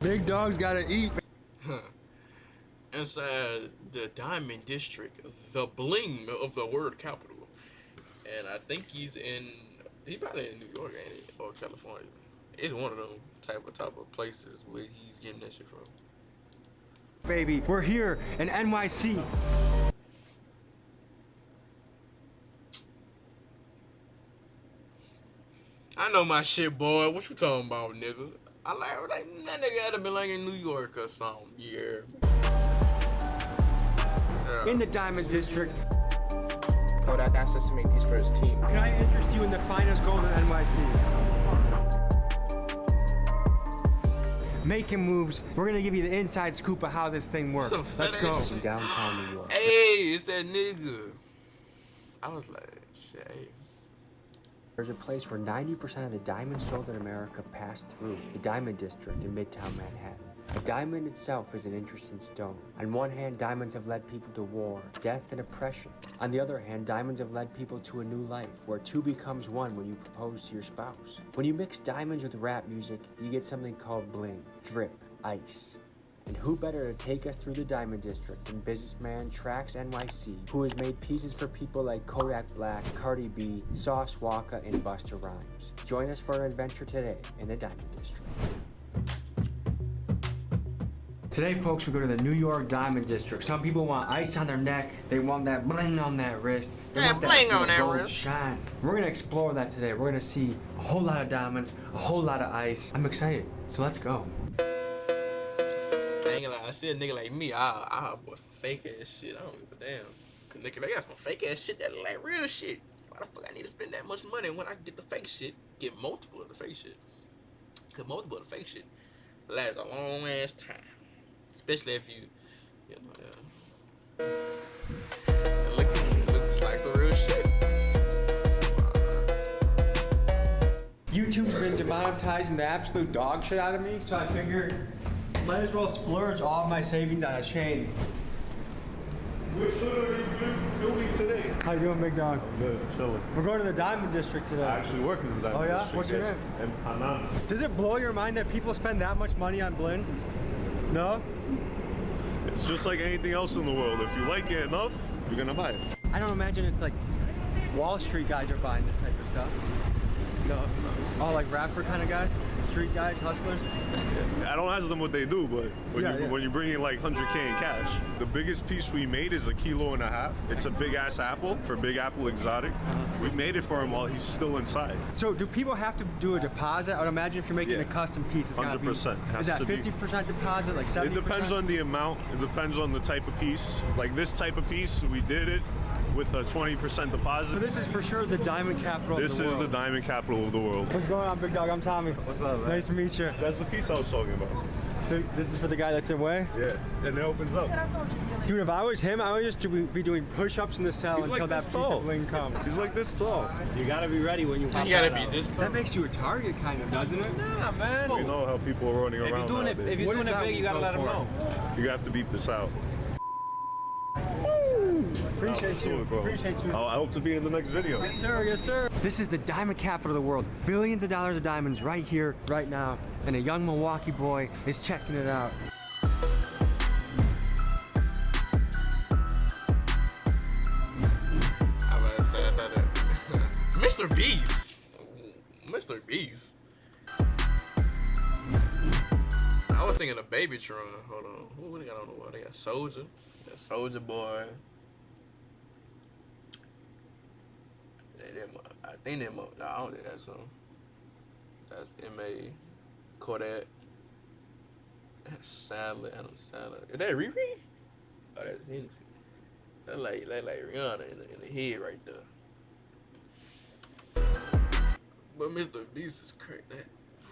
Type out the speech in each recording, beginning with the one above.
Big dogs gotta eat. Inside the Diamond District, the Bling of the word capital. And I think he probably in New York, ain't he? Or California. It's one of them type of places where he's getting that shit from. Baby, we're here in NYC. I know my shit, boy. What you talking about, nigga? I like that nigga had to be like in New York or something. Yeah. In the Diamond District. Kodak asked us to make these for his team. Can I interest you in the finest gold in NYC? Making moves. We're gonna give you the inside scoop of how this thing works. Let's go. In downtown New York. Hey, it's that nigga. I was like, shit. There's a place where 90% of the diamonds sold in America pass through, the Diamond District in Midtown Manhattan. A diamond itself is an interesting stone. On one hand, diamonds have led people to war, death, and oppression. On the other hand, diamonds have led people to a new life, where two becomes one when you propose to your spouse. When you mix diamonds with rap music, you get something called bling, drip, ice. And who better to take us through the Diamond District than businessman Trax NYC, who has made pieces for people like Kodak Black, Cardi B, Sauce Walka, and Busta Rhymes. Join us for an adventure today in the Diamond District. Today, folks, we go to the New York Diamond District. Some people want ice on their neck. They want that bling on that wrist. They want bling on that gold wrist. shine. We're gonna explore that today. We're gonna see a whole lot of diamonds, a whole lot of ice. I'm excited, so let's go. I ain't gonna lie, I see a nigga like me, I'll bought some fake ass shit. I don't give a damn. Cause nigga, they got some fake ass shit that look like real shit. Why the fuck I need to spend that much money when I can get the fake shit? Get multiple of the fake shit. Cause multiple of the fake shit lasts a long ass time. Especially if you know, it looks like the real shit. YouTube's been demonetizing the absolute dog shit out of me, so I figured might as well splurge all of my savings on a chain. Which hood are you filming today? How you doing, big dog? Good, chilling. We're going to the Diamond District today. I actually work in the Diamond District. District. What's your name? And Hanan. Does it blow your mind that people spend that much money on Blinged? No? It's just like anything else in the world. If you like it enough, you're gonna buy it. I don't imagine it's like Wall Street guys are buying this type of stuff. No. Oh, like rapper kind of guys? Street guys, hustlers? I don't ask them what they do, but when you bring in like 100K in cash, the biggest piece we made is 1.5 kilos. It's a big ass apple for Big Apple Exotic. We made it for him while he's still inside. So do people have to do a deposit? I would imagine if you're making a custom piece, it's gotta be. 100%. Is that 50% deposit, like 70%? It depends on the amount. It depends on the type of piece. Like this type of piece, we did it with a 20% deposit. So this is for sure the diamond capital of the world. This is the diamond capital of the world. What's going on, big dog? I'm Tommy. What's up, man? Nice to meet you. That's the piece I was talking about. This is for the guy that's away? Yeah, and it opens up. Dude, if I was him, I would just be doing push-ups in the cell until that piece of bling comes. He's like this tall. You gotta be ready when you pop You gotta that be out. this tall. That makes you a target, kind of, doesn't it? Nah, man. You know how people are running around If nowadays. you're doing it that big, you gotta go let them for? know. You have to beat this out. Appreciate you. Appreciate you. I hope to be in the next video. Yes, sir. Yes, sir. This is the diamond capital of the world. Billions of dollars of diamonds right here, right now. And a young Milwaukee boy is checking it out. Mr. Beast. Mr. Beast. I was thinking of Baby Tron. Hold on. Who they got on the wall? They got Soldier. They got Soldier Boy. I think they no, I don't think that's song. That's M.A. Kodak. That's Sandler. Adam Sandler. Is that Riri? Oh, that's Hennessy. That's like Rihanna in the head right there. But Mr. Beast is crazy.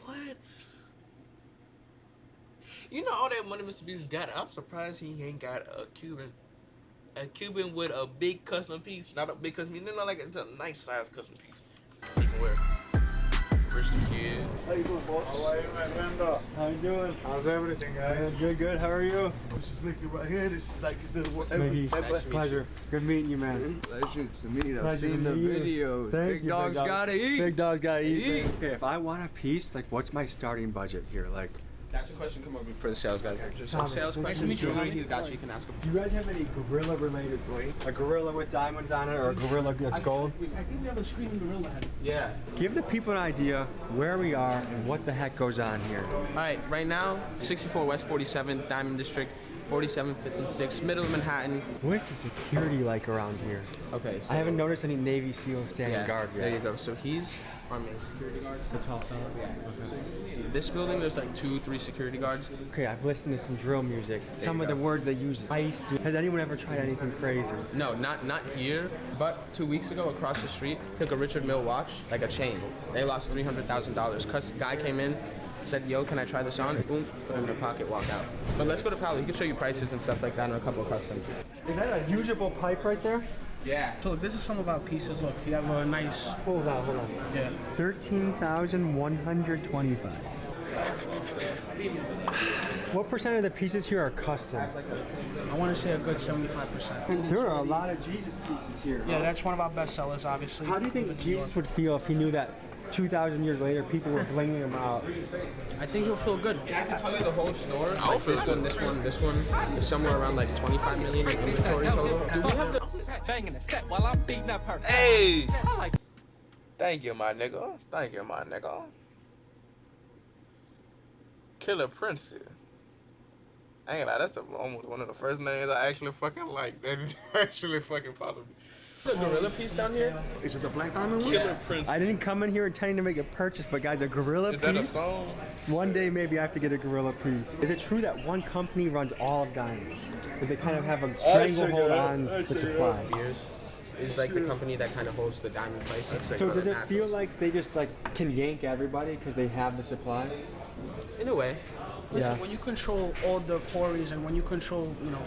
What? You know all that money Mr. Beast got? I'm surprised he ain't got a Cuban with a big custom piece. Not a big custom piece. Not like it's a nice size custom piece. He can wear. Rich the kid. How you doing, boss? How are you, man? Linda? How you doing? How's everything, guys? Good, good. How are you? This is Mickey right here. This is like Mickey, pleasure. Good meeting you, man. Pleasure to meet you. I've Pleasure to seen the meet you. videos. Thank Big you, dogs big dog. gotta eat. Big dogs gotta eat. Okay, if I want a piece, like, what's my starting budget here? Like, That's a question come over for the sales guys. Just some Thomas, sales nice questions. to meet you, Got homie. you. Got you. You can ask them. Do you guys have any gorilla related bling? A gorilla with diamonds on it or a gorilla that's gold? I think we have a screaming gorilla head. Yeah. Give the people an idea where we are and what the heck goes on here. All right. Right now, 64 West 47th Diamond District, 4756, middle of Manhattan. What's the security like around here? Okay. I haven't noticed any Navy SEALs standing Yeah, guard yet. there you go. So he's our main security guard. The tall fella? Yeah. This building, there's like 2-3 security guards. Okay, I've listened to some drill music. Some of the words they use is iced. Has anyone ever tried anything crazy? No, not here, but 2 weeks ago across the street, took a Richard Mille watch, like a chain. They lost $300,000. Guy came in, said, yo, can I try this on? Boom, put it in their pocket, walk out. But let's go to Palo. He can show you prices and stuff like that and a couple of customs. Is that a usable pipe right there? Yeah. So look, this is some of our pieces. Look, you have a nice. Hold on. Yeah. 13,125. What percent of the pieces here are custom? I want to say a good 75%. There are a lot of Jesus pieces here. Yeah, that's one of our best sellers, obviously. How do you think Jesus would feel if he knew that 2,000 years later people were blinging him out? I think he'll feel good. I can tell you the whole store. I'll Like feel this one is somewhere around like 25 million in inventory total. Do we have the... Banging the set while I'm beating up her. Hey! Thank you, my nigga. Thank you, my nigga. Killer Princess. I ain't lie, that's almost one of the first names I actually fucking like. That actually fucking follow me. The gorilla piece down here? Is it the black diamond one? Killer Princess. I didn't come in here intending to make a purchase, but guys, a gorilla Is that a piece? song? One day maybe I have to get a gorilla piece. Is it true that one company runs all of diamonds? That they kind of have a stranglehold on the supply? Years. Is like the company that kind of holds the diamond prices. So does it feel like they just like can yank everybody because they have the supply? In a way. Listen, Yeah. when you control all the quarries and when you control,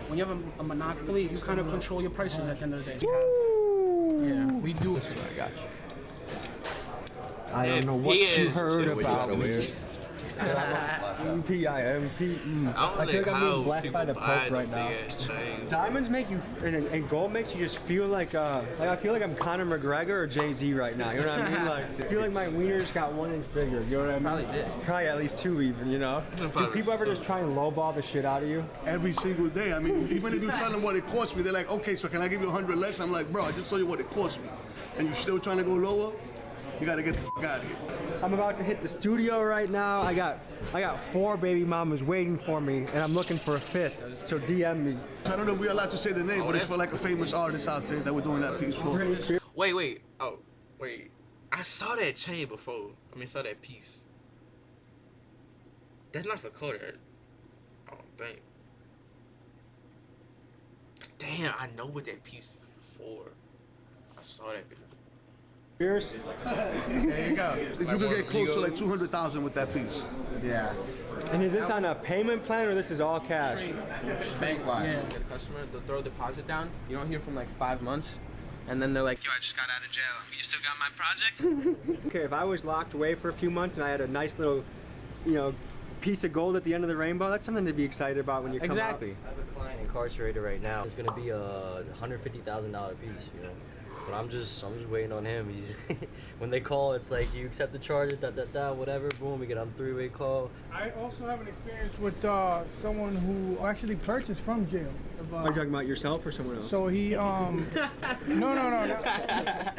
when you have a monopoly, you kind of control your prices at the end of the day. Yeah, we do. I got you. I don't know what you heard about me. MP. I don't I feel know like I'm being how blessed people by the buy Pope right them now. big ass chains. Diamonds make you, and gold makes you just feel like I feel like I'm Conor McGregor or Jay-Z right now. You know what I mean? Like, I feel like my wiener's got 1 inch bigger. You know what I mean? Probably did. Probably at least 2 even. You know? Do Probably people ever so. just try and lowball the shit out of you? Every single day. I mean, even if you tell them what it cost me, they're like, okay, so can I give you 100 less? I'm like, bro, I just told you what it cost me. And you're still trying to go lower? You gotta get the fuck out of here. I'm about to hit the studio right now. I got 4 baby mamas waiting for me, and I'm looking for a 5th. So DM me. I don't know if we're allowed to say the name, but it's that's- for like a famous artist out there that we're doing that piece for. Wait. Oh, wait. I saw that chain before. Saw that piece. That's not for Kodak. I don't think. Damn, I know what that piece is for. I saw that before. Cheers. There you go. You could get close to like 200,000 with that piece. Yeah. And is this on a payment plan or this is all cash? Bank line. Yeah. Get a customer, they'll throw a deposit down. You don't hear from like 5 months. And then they're like, yo, I just got out of jail. You still got my project? Okay, if I was locked away for a few months and I had a nice little, piece of gold at the end of the rainbow, that's something to be excited about when you come Exactly. out. I have a client incarcerated right now. It's gonna be a $150,000 piece, But I'm just waiting on him. He's when they call, it's like you accept the charges, whatever. Boom, we get on 3-way call. I also have an experience with someone who actually purchased from jail. Are you talking about yourself or someone else? So he, no.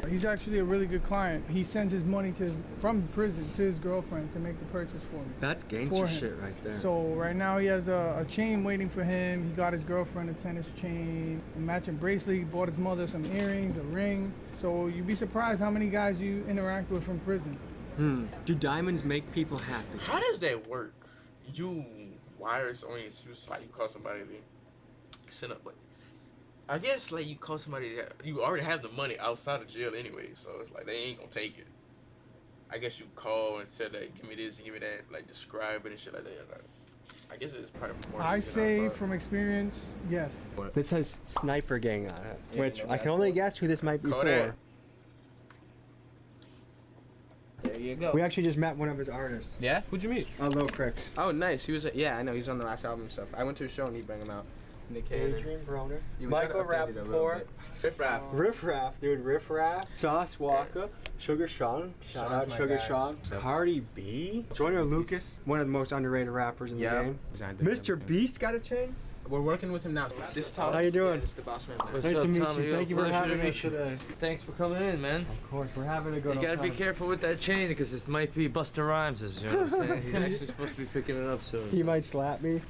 He's actually a really good client. He sends his money from prison to his girlfriend to make the purchase for me. That's For gangster him. shit right there. So right now he has a chain waiting for him. He got his girlfriend a tennis chain, a matching bracelet. He bought his mother some earrings, a ring. So you'd be surprised how many guys you interact with from prison. Do diamonds make people happy? How does that work? You wires on you so you call somebody to send up, but I guess like you call somebody that you already have the money outside of jail anyway, so it's like they ain't gonna take it. I guess you call and say like give me this and give me that, like describe it and shit like that. Like, I guess it's part of more. I reason say thought. from experience, yes. This says Sniper Gang on it, Yeah, which no, I can only guess who this might be Kodak. for. There you go. We actually just met one of his artists, Yeah? Who'd you meet? Lil Cricks. Oh, nice. He was, yeah, I know. He's on the last album and stuff. I went to a show and he bring him out. Nick Cannon. Adrian Broner. Yeah, we Michael gotta update it a little Rappaport. bit. Riff Raff. Riff Raff, dude. Riff Raff. Sauce Walker. Sugar Sean. Shout out my Sugar guy. Sean. Cardi B. Joyner Lucas, one of the most underrated rappers in the game. Mr. Beast got a chain? We're working with him now. This top. How you doing? This is the boss man. What's Nice up, to meet Tommy? you. Thank you for Pleasure having to us meet you. today. Thanks for coming in, man. Of course, we're having a good You gotta be time. careful with that chain because this might be Busta Rhymes'. You know what I'm saying? He's actually supposed to be picking it up soon. He might slap me.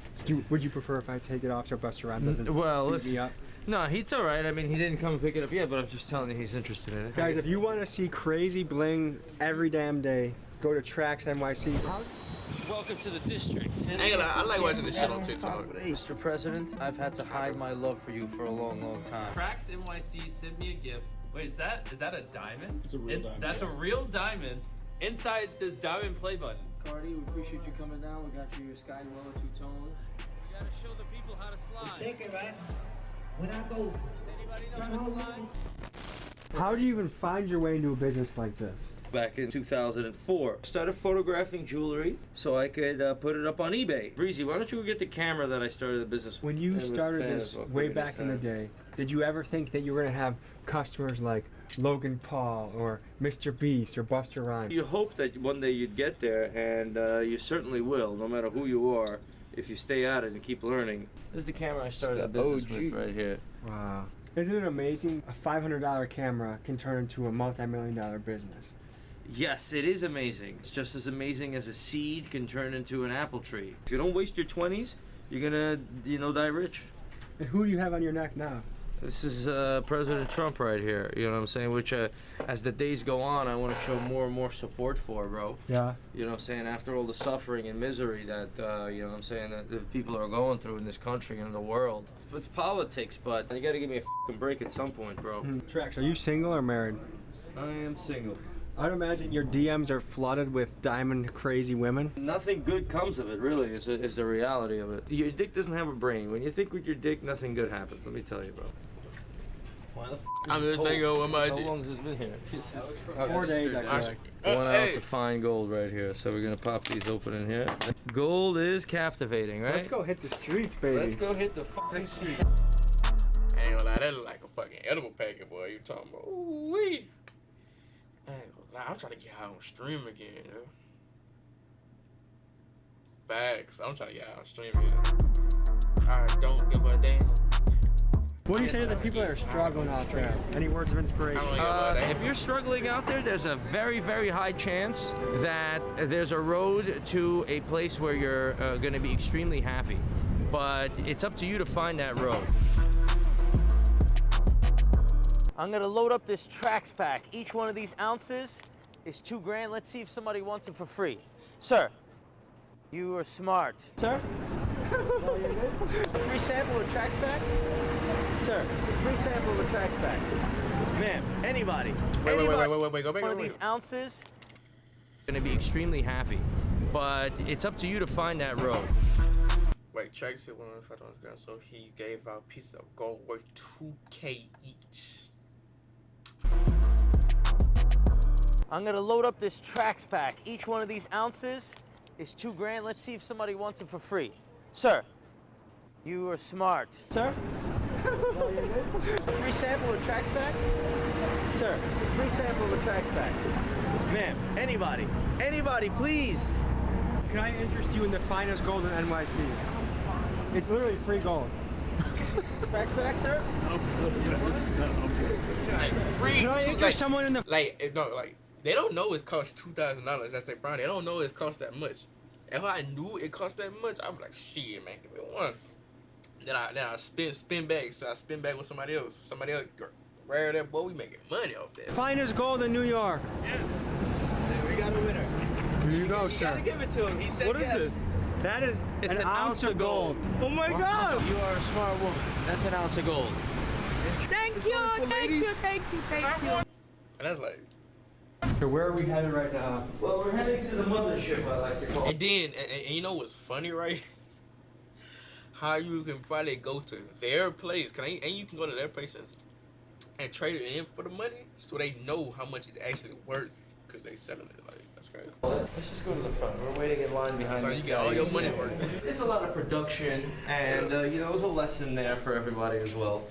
Would you prefer if I take it off so Busta Rhymes doesn't Well, beat listen. me up? No, he's all right. I mean, he didn't come and pick it up yet, but I'm just telling you he's interested in it. Guys, if you want to see crazy bling every damn day, go to Tracks NYC. Welcome to the district. Ain't gonna lie, I like watching this shit on TikTok. Mr. President, I've had to hide my love for you for a long, long time. Tracks NYC sent me a gift. Wait, is that a diamond? It's a real diamond. That's a real diamond inside this diamond play button. Cardi, we appreciate you coming down. We got you your Sky Dweller two-tone. You gotta show the people how to slide. Shake it, right? When I go. Anybody know how to slide? How do you even find your way into a business like this? Back in 2004, started photographing jewelry so I could put it up on eBay. Breezy, why don't you go get the camera that I started the business with? When you I'm a started fan this of way Ocarina back in the of Time. day, did you ever think that you were gonna have customers like Logan Paul or Mr. Beast or Busta Rhymes? You hope that one day you'd get there, and you certainly will, no matter who you are, if you stay at it and keep learning. This is the camera I started the business with right here. Wow. Isn't it amazing? A $500 camera can turn into a multi-million-dollar business. Yes, it is amazing. It's just as amazing as a seed can turn into an apple tree. If you don't waste your 20s, you're gonna, die rich. And who do you have on your neck now? This is President Trump right here, you know what I'm saying? Which, as the days go on, I want to show more and more support for, bro. Yeah. You know what I'm saying? After all the suffering and misery that, you know what I'm saying, that the people are going through in this country and in the world. It's politics, but you gotta give me a fucking break at some point, bro. Trax, are you single or married? I am single. I'd imagine your DMs are flooded with diamond crazy women. Nothing good comes of it, really, is the reality of it. Your dick doesn't have a brain. When you think with your dick, nothing good happens. Let me tell you, bro. Why the f I'm just thinking what my How dick. long has this been here? 4 days, I think. 1 ounce of fine gold right here. So we're gonna pop these open in here. Gold is captivating, right? Let's go hit the streets, baby. Let's go hit the fucking streets. I ain't gonna lie, that look like a fucking edible packet, boy. You talking about? Ooh wee. I ain't gonna lie, I'm trying to get high on stream again, yo. Facts. I'm trying to get high on stream again. I don't give a damn. What do you say to the people that are struggling out there? Any words of inspiration? If you're struggling out there, there's a very, very high chance that there's a road to a place where you're going to be extremely happy. But it's up to you to find that road. I'm gonna load up this Trax pack. Each one of these ounces is $2 grand. Let's see if somebody wants them for free. Sir, you are smart. Sir? A free sample of Trax pack? Sir, free sample of a Trax pack. Ma'am, anybody. Wait, go back. One of these ounces. Going to be extremely happy. But it's up to you to find that road. Wait, Trax hit 105 on his ground, so he gave out pieces of gold worth $2K each. I'm gonna load up this Trax pack. Each one of these ounces is $2 grand. Let's see if somebody wants them for free. Sir, you are smart. Sir? A free sample of Trax pack? Sir, free sample of a Trax pack. Ma'am, anybody. Anybody, please. Can I interest you in the finest gold in NYC? It's literally free gold. Trax pack, sir? Like, free Can I two, interest like, someone in the... they don't know it costs $2,000. That's their problem. They don't know it costs that much. If I knew it cost that much, I'd be like, shit, man, give me one. Then I spin back. So I spin back with somebody else. Somebody else rare that, boy. We making money off that. Finest gold in New York. Yes. We got a winner. Here you go, You sir. gotta give it to him. He said yes. What is this? That is It's an ounce of gold. Oh my God! You are a smart woman. That's an ounce of gold. Thank you, thank you, thank you, thank you. And that's like. So where are we headed right now? Well, we're heading to the mothership, I like to call it. And then, and you know what's funny, right? How you can probably go to their place, and you can go to their place and trade it in for the money, so they know how much it's actually worth, because they selling it. Like, That's crazy. Let's just go to the front. We're waiting in line behind So this you get guy. all your money worth. It's a lot of production, and you know, there's a lesson there for everybody as well,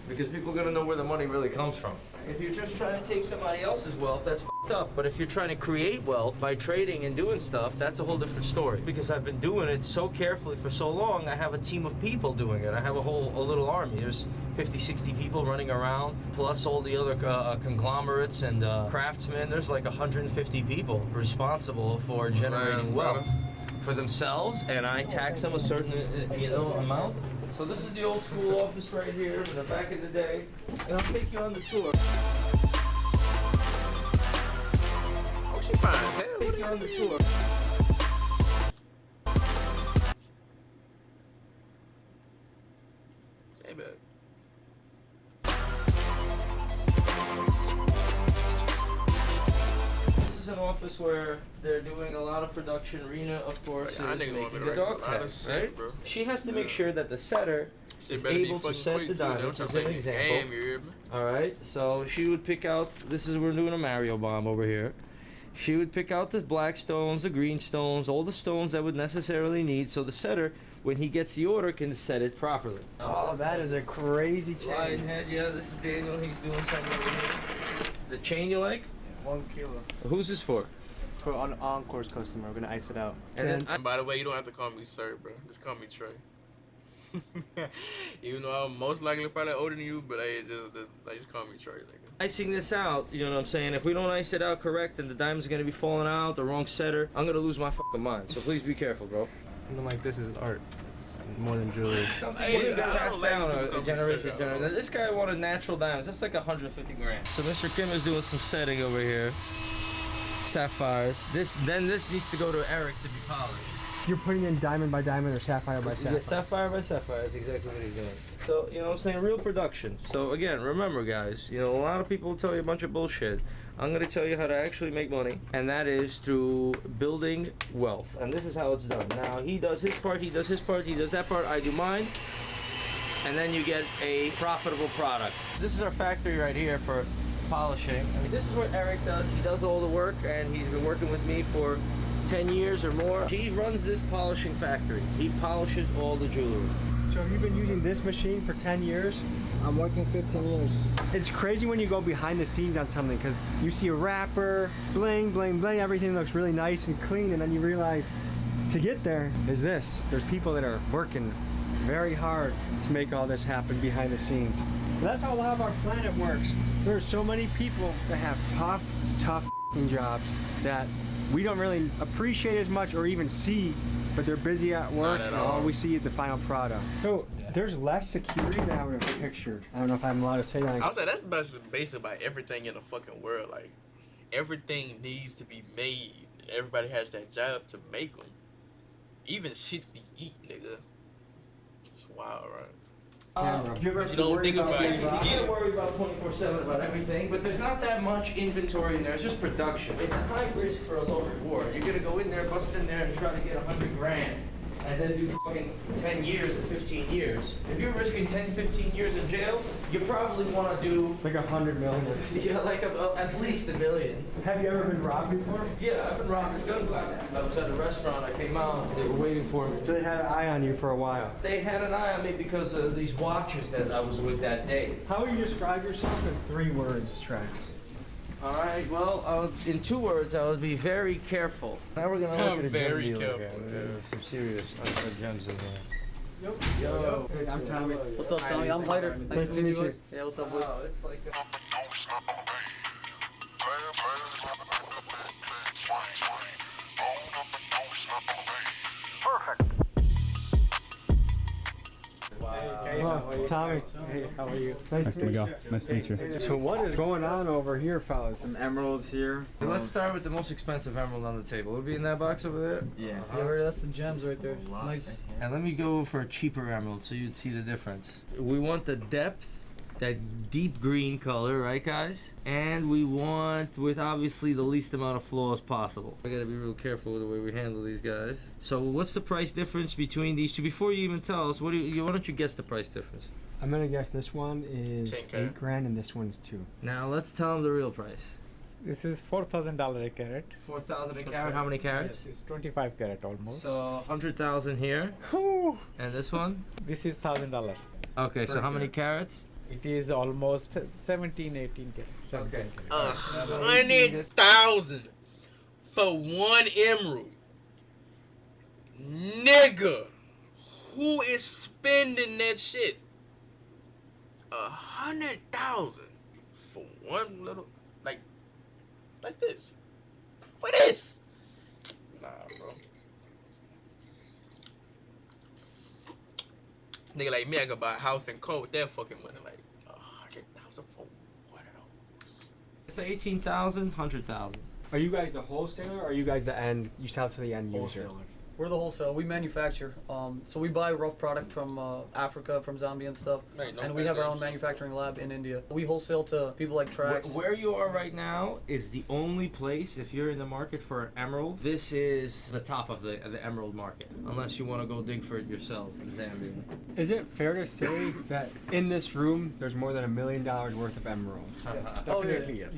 because people are gonna know where the money really comes from. If you're just trying to take somebody else's wealth, that's f***ed up. But if you're trying to create wealth by trading and doing stuff, that's a whole different story. Because I've been doing it so carefully for so long, I have a team of people doing it. I have a little army. There's 50, 60 people running around, plus all the other conglomerates and craftsmen. There's like 150 people responsible for generating wealth for themselves, and I tax them a certain amount. So this is the old school office right here from the back of the day, and I'll take you on the tour. Oh, she fine as hell. Take you on the tour. Hey, babe. This is an office where they're doing a lot of production. Rena, of course, I is think making the the dog tag, right? bro. She has to make sure that the setter is able to set the diamonds, as an example. Alright, so she would pick out, we're doing a Mario bomb over here. She would pick out the black stones, the green stones, all the stones that would necessarily need, so the setter, when he gets the order, can set it properly. Oh, that is a crazy chain. Lionhead, yeah, this is Daniel, he's doing something over here. The chain you like? 1 kilo. Who's this for? For an Encore's customer, we're gonna ice it out. And by the way, you don't have to call me sir, bro. Just call me Trey. Even though I'm most likely probably older than you, but hey, just call me Trey, nigga. Icing this out, you know what I'm saying? If we don't ice it out correct, then the diamond's gonna be falling out, the wrong setter, I'm gonna lose my fucking mind. So please be careful, bro. Something like this is art, more than jewelry. Hey, passed down a generation to generation. This guy wanted natural diamonds. That's like 150 grand. So Mr. Kim is doing some setting over here. Sapphires. This needs to go to Eric to be polished. You're putting in diamond by diamond or sapphire by sapphire? Yeah, sapphire by sapphire. That's exactly what he's doing. So, you know what I'm saying? Real production. So, again, remember, guys, you know, a lot of people will tell you a bunch of bullshit. I'm going to tell you how to actually make money, and that is through building wealth. And this is how it's done. Now, he does his part, he does his part, he does that part, I do mine, and then you get a profitable product. This is our factory right here for polishing. I mean, this is what Eric does. He does all the work, and he's been working with me for 10 years or more. He runs this polishing factory. He polishes all the jewelry. So have you been using this machine for 10 years? I'm working 15 years. It's crazy when you go behind the scenes on something, because you see a wrapper, bling, bling, bling, everything looks really nice and clean, and then you realize to get there is this. There's people that are working very hard to make all this happen behind the scenes. And that's how a lot of our planet works. There are so many people that have tough jobs that we don't really appreciate as much or even see, but they're busy at work, and all we see is the final product. So there's less security than I would have pictured. I don't know if I'm allowed to say that. I would say that's basically about everything in the fucking world. Like, everything needs to be made. Everybody has that job to make them. Even shit we eat, nigga. It's wild, right? You don't think about it, you get it. Worry about 24/7 about everything, but there's not that much inventory in there. It's just production. It's a high risk for a low reward. You're gonna go in there, bust in there, and try to get 100 grand, and then do fucking 10 years or 15 years. If you're risking 10, 15 years in jail, you probably want to do like 100 million. Yeah, like at least $1 million. Have you ever been robbed before? Yeah, I've been robbed at gunpoint. I was at a restaurant. I came out. They were waiting for me. So they had an eye on you for a while. They had an eye on me because of these watches that I was with that day. How would you describe yourself in 3 words, Trax? All right. Well, in 2 words, I would be very careful. Now we're gonna look at a very gem dealer careful. here. Some serious gems in here. Yo. Hey, I'm Tommy. What's up, Tommy? I'm Lighter. Nice to meet you boys. Yeah, what's up, boys? Wow, it's like Hello, Tommy. Hey, how are you? Nice to meet you. Nice to meet you. So what is going on over here, fellas? Some emeralds here. Let's start with the most expensive emerald on the table. Would be in that box over there? Yeah. Yeah, that's the gems right there. Nice. And let me go for a cheaper emerald so you'd see the difference. We want the depth, that deep green color, right guys? And we want with obviously the least amount of flaws possible. I gotta be real careful with the way we handle these guys. So what's the price difference between these two? Before you even tell us, why don't you guess the price difference? I'm gonna guess this one is 10K. 8 grand and this one's 2. Now let's tell them the real price. This is $4,000 a carat. 4,000 a carat. How many carats? Yes, it's 25 carat almost. So 100,000 here. And this one? This is $1,000. Okay, so how many carats? It is almost 17, 18 carats. Okay. 100,000 for one emerald. Nigga, who is spending that shit? 100,000 for one little, like this, for this? Nah, bro. Nigga like me, I could buy a house and cold with that fucking money. Like 100,000 for one of those. So 18,000, 100,000. Are you guys the wholesaler or are you guys the end? You sell to the end user? Wholesaler. We're the wholesale. We manufacture. So we buy rough product from Africa, from Zambia and stuff. And we have our own manufacturing lab in India. We wholesale to people like Trax. Where you are right now is the only place, if you're in the market for an emerald, this is the top of the emerald market. Unless you want to go dig for it yourself in Zambia. Is it fair to say that in this room there's more than $1 million worth of emeralds? Definitely, yes.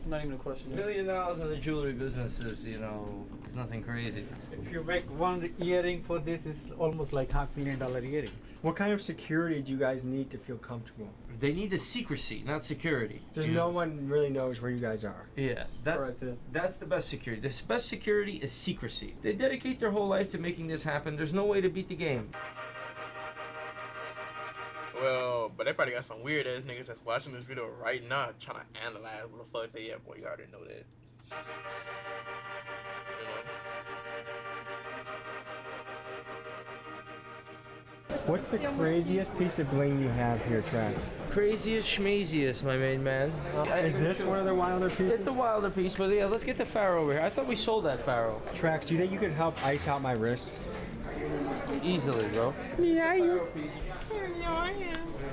Not even a question. $1 million in the jewelry business is, you know, it's nothing crazy. If you make one earring for this, it's almost like $500,000 earrings. What kind of security do you guys need to feel comfortable? They need the secrecy, not security. There's no one really knows where you guys are. Yeah, that's the best security. The best security is secrecy. They dedicate their whole life to making this happen. There's no way to beat the game. Well, but they probably got some weird ass niggas that's watching this video right now trying to analyze what the fuck they at. Boy, you already know that. What's the craziest piece of bling you have here, Trax? Craziest schmaziest, my main man. Is this one of the wilder pieces? It's a wilder piece, but yeah, let's get the Pharaoh over here. I thought we sold that Pharaoh. Trax, do you think you could help ice out my wrist? Easily, bro. Yeah, you.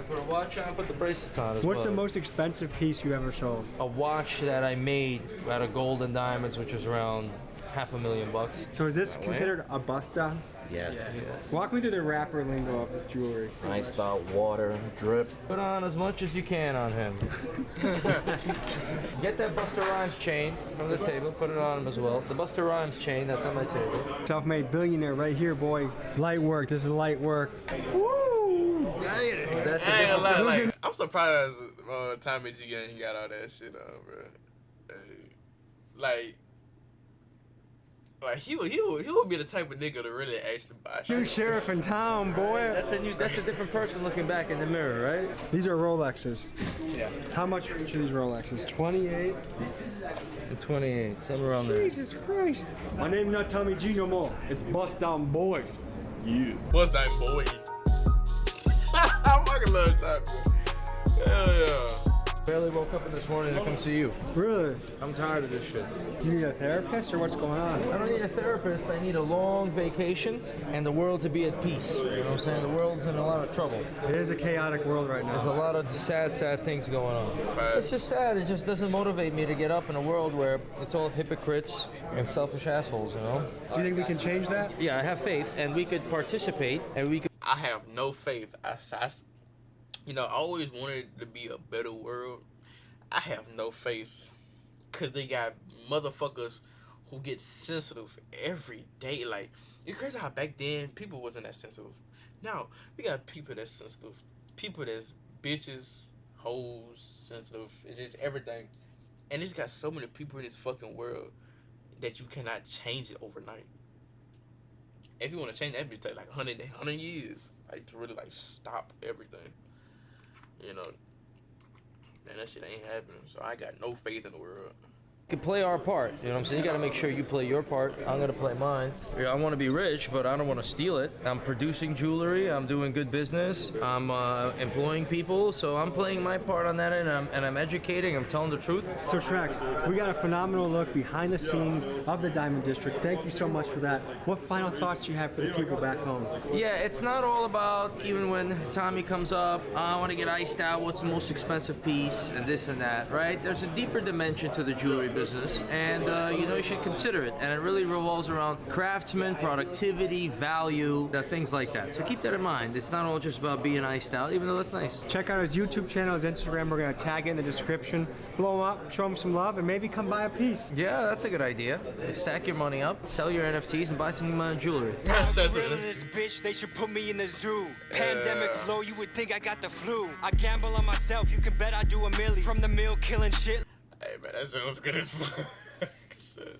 Put a watch on, put the bracelets on as What's well. the most expensive piece you ever sold? A watch that I made out of gold and diamonds, which was around $500,000. So is this considered a bust down? Yes. Walk me through the rapper lingo of this jewelry. Iced out water, drip. Put on as much as you can on him. Get that Busta Rhymes chain from the table, put it on him as well. The Busta Rhymes chain that's on my table. Self-made billionaire right here, boy. Light work, this is light work. Woo! That's I ain't gonna lie, like, I'm surprised Tommy G ain't got all that shit on, bro. Like he would be the type of nigga to really actually buy shit. New sheriff in town, boy. That's a different person looking back in the mirror, right? These are Rolexes. Yeah. How much are each of these Rolexes? 28? And 28, somewhere around there. Jesus Christ. My name's not Tommy G no more. It's Bust Down Boy. Yeah. Bust Down Boy. I fucking love Tommy. Hell yeah. Barely woke up this morning to come see you. Really? I'm tired of this shit. You need a therapist or what's going on? I don't need a therapist. I need a long vacation and the world to be at peace. You know what I'm saying? The world's in a lot of trouble. It is a chaotic world right now. There's a lot of sad things going on. It's just sad. It just doesn't motivate me to get up in a world where it's all hypocrites and selfish assholes, you know? Do you think we can change that? Yeah, I have faith and we could participate and we could... I have no faith. I always wanted it to be a better world. I have no faith. Because they got motherfuckers who get sensitive every day. Like, it's crazy how back then people wasn't that sensitive. Now, we got people that's sensitive. People that's bitches, hoes, sensitive. It's just everything. And it's got so many people in this fucking world that you cannot change it overnight. If you want to change that, bitch take like 100 years. Like, to really, like, stop everything. You know, and that shit ain't happening. So I got no faith in the world. can play our part. You know what I'm saying? You got to make sure you play your part. I'm going to play mine. I want to be rich, but I don't want to steal it. I'm producing jewelry. I'm doing good business. I'm employing people. So I'm playing my part on that end, and I'm educating. I'm telling the truth. So Trax, we got a phenomenal look behind the scenes of the Diamond District. Thank you so much for that. What final thoughts do you have for the people back home? Yeah, it's not all about, even when Tommy comes up, I want to get iced out, what's the most expensive piece, and this and that, right? There's a deeper dimension to the jewelry business. business, and you know you should consider it. And it really revolves around craftsman, productivity, value, things like that. So keep that in mind. It's not all just about being iced out, even though that's nice. Check out his YouTube channel, his Instagram. We're gonna tag it in the description. Blow him up, show him some love, and maybe come buy a piece. Yeah, that's a good idea. Stack your money up, sell your NFTs, and buy some jewelry. This bitch, they should put me in the zoo. Pandemic flow, you would think I got the flu. I gamble on myself, you can bet I do a milli. From the mill, killing shit. Hey man, that sounds good as fuck. Shit.